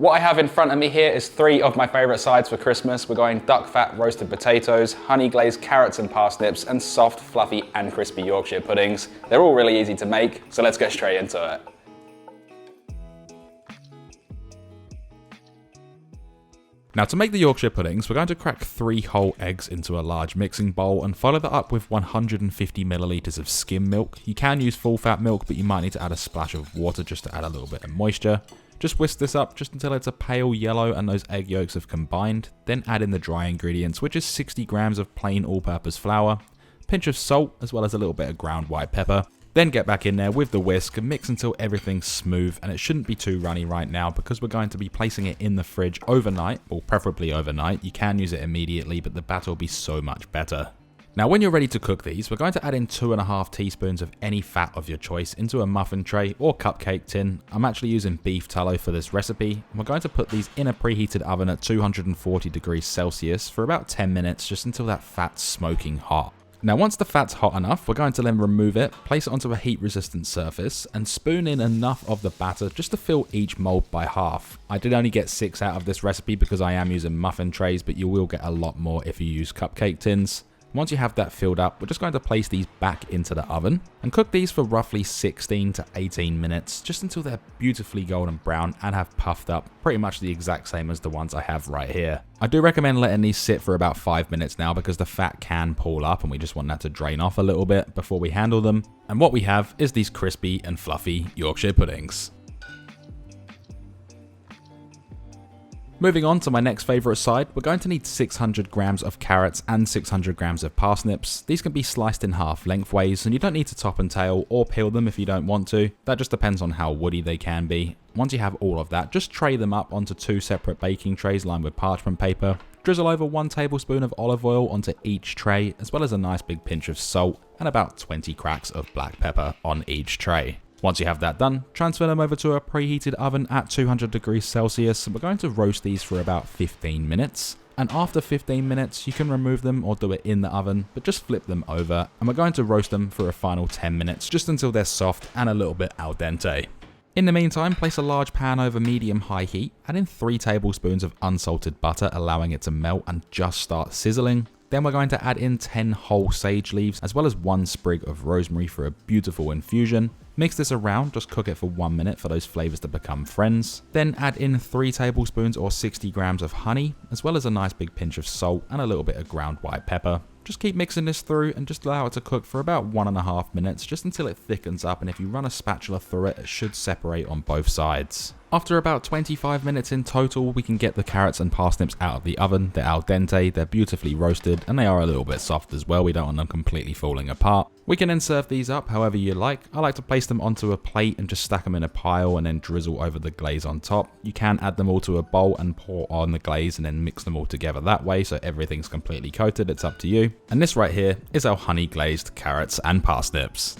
What I have in front of me here is 3 of my favourite sides for Christmas. We're going duck fat roasted potatoes, honey glazed carrots and parsnips, and soft, fluffy and crispy Yorkshire puddings. They're all really easy to make, so let's get straight into it. Now to make the Yorkshire puddings, we're going to crack 3 whole eggs into a large mixing bowl and follow that up with 150 milliliters of skim milk. You can use full fat milk, but you might need to add a splash of water just to add a little bit of moisture. Just whisk this up just until it's a pale yellow and those egg yolks have combined. Then add in the dry ingredients, which is 60 grams of plain all-purpose flour, a pinch of salt, as well as a little bit of ground white pepper. Then get back in there with the whisk and mix until everything's smooth, and it shouldn't be too runny right now because we're going to be placing it in the fridge overnight, or preferably overnight. You can use it immediately, but the batter will be so much better. Now when you're ready to cook these, we're going to add in 2.5 teaspoons of any fat of your choice into a muffin tray or cupcake tin. I'm actually using beef tallow for this recipe, and we're going to put these in a preheated oven at 240 degrees Celsius for about 10 minutes, just until that fat's smoking hot. Now once the fat's hot enough, we're going to then remove it, place it onto a heat resistant surface, and spoon in enough of the batter just to fill each mold by half. I did only get 6 out of this recipe because I am using muffin trays, but you will get a lot more if you use cupcake tins. Once you have that filled up, we're just going to place these back into the oven and cook these for roughly 16 to 18 minutes, just until they're beautifully golden brown and have puffed up, pretty much the exact same as the ones I have right here. I do recommend letting these sit for about 5 minutes now because the fat can pool up and we just want that to drain off a little bit before we handle them. And what we have is these crispy and fluffy Yorkshire puddings. Moving on to my next favourite side, we're going to need 600 grams of carrots and 600 grams of parsnips. These can be sliced in half lengthways, and you don't need to top and tail or peel them if you don't want to. That just depends on how woody they can be. Once you have all of that, just tray them up onto 2 separate baking trays lined with parchment paper. Drizzle over 1 tablespoon of olive oil onto each tray, as well as a nice big pinch of salt and about 20 cracks of black pepper on each tray. Once you have that done, transfer them over to a preheated oven at 200 degrees Celsius. We're going to roast these for about 15 minutes. And after 15 minutes, you can remove them or do it in the oven, but just flip them over. And we're going to roast them for a final 10 minutes, just until they're soft and a little bit al dente. In the meantime, place a large pan over medium-high heat, add in 3 tablespoons of unsalted butter, allowing it to melt and just start sizzling. Then we're going to add in 10 whole sage leaves, as well as 1 sprig of rosemary for a beautiful infusion. Mix this around, just cook it for 1 minute for those flavors to become friends. Then add in 3 tablespoons or 60 grams of honey, as well as a nice big pinch of salt and a little bit of ground white pepper. Just keep mixing this through and just allow it to cook for about 1.5 minutes, just until it thickens up, and if you run a spatula through it, it should separate on both sides. After about 25 minutes in total, we can get the carrots and parsnips out of the oven. They're al dente, they're beautifully roasted, and they are a little bit soft as well. We don't want them completely falling apart. We can then serve these up however you like. I like to place them onto a plate and just stack them in a pile and then drizzle over the glaze on top. You can add them all to a bowl and pour on the glaze and then mix them all together that way so everything's completely coated. It's up to you. And this right here is our honey glazed carrots and parsnips.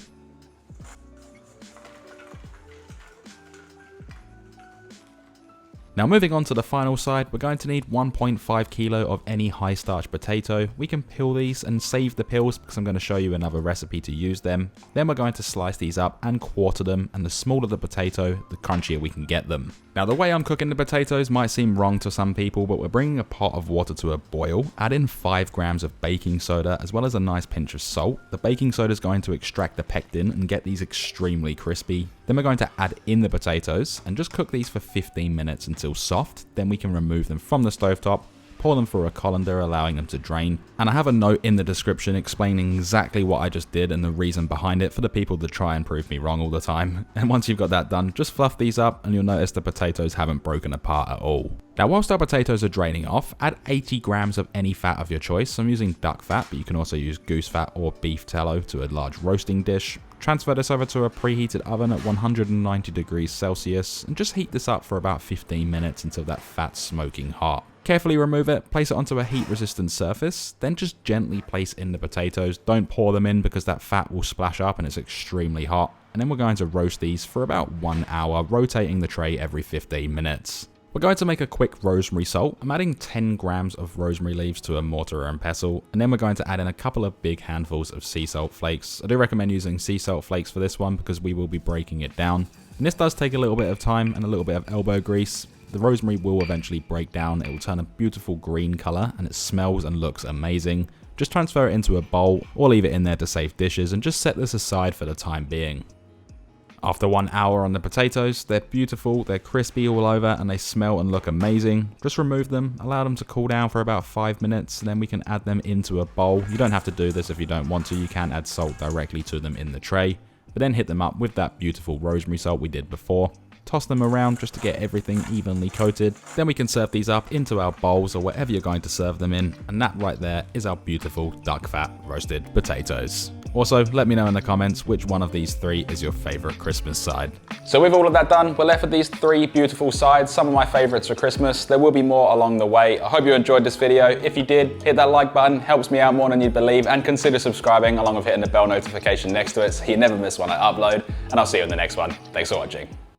Now moving on to the final side, we're going to need 1.5 kilo of any high starch potato. We can peel these and save the peels because I'm going to show you another recipe to use them. Then we're going to slice these up and quarter them, and the smaller the potato, the crunchier we can get them. Now the way I'm cooking the potatoes might seem wrong to some people, but we're bringing a pot of water to a boil, add in 5 grams of baking soda as well as a nice pinch of salt. The baking soda is going to extract the pectin and get these extremely crispy. Then we're going to add in the potatoes and just cook these for 15 minutes until soft. Then we can remove them from the stovetop, pour them through a colander, allowing them to drain. And I have a note in the description explaining exactly what I just did and the reason behind it for the people that try and prove me wrong all the time. And once you've got that done, just fluff these up and you'll notice the potatoes haven't broken apart at all. Now whilst our potatoes are draining off, add 80 grams of any fat of your choice. I'm using duck fat, but you can also use goose fat or beef tallow to a large roasting dish. Transfer this over to a preheated oven at 190 degrees Celsius and just heat this up for about 15 minutes until that fat's smoking hot. Carefully remove it, place it onto a heat resistant surface, then just gently place in the potatoes. Don't pour them in because that fat will splash up and it's extremely hot. And then we're going to roast these for about 1 hour, rotating the tray every 15 minutes. We're going to make a quick rosemary salt. I'm adding 10 grams of rosemary leaves to a mortar and pestle, and then we're going to add in a couple of big handfuls of sea salt flakes. I do recommend using sea salt flakes for this one because we will be breaking it down. And this does take a little bit of time and a little bit of elbow grease. the rosemary will eventually break down, it will turn a beautiful green colour and it smells and looks amazing. Just transfer it into a bowl or leave it in there to save dishes and just set this aside for the time being. After 1 hour on the potatoes, they're beautiful, they're crispy all over and they smell and look amazing. Just remove them, allow them to cool down for about 5 minutes, and then we can add them into a bowl. You don't have to do this if you don't want to, you can add salt directly to them in the tray, but then hit them up with that beautiful rosemary salt we did before. Toss them around just to get everything evenly coated. Then we can serve these up into our bowls or whatever you're going to serve them in, and that right there is our beautiful duck fat roasted potatoes. Also, let me know in the comments which one of these 3 is your favourite Christmas side. So with all of that done, we're left with these 3 beautiful sides, some of my favourites for Christmas. There will be more along the way. I hope you enjoyed this video. If you did, hit that like button, helps me out more than you'd believe, and consider subscribing along with hitting the bell notification next to it so you never miss one I upload, and I'll see you in the next one. Thanks for watching.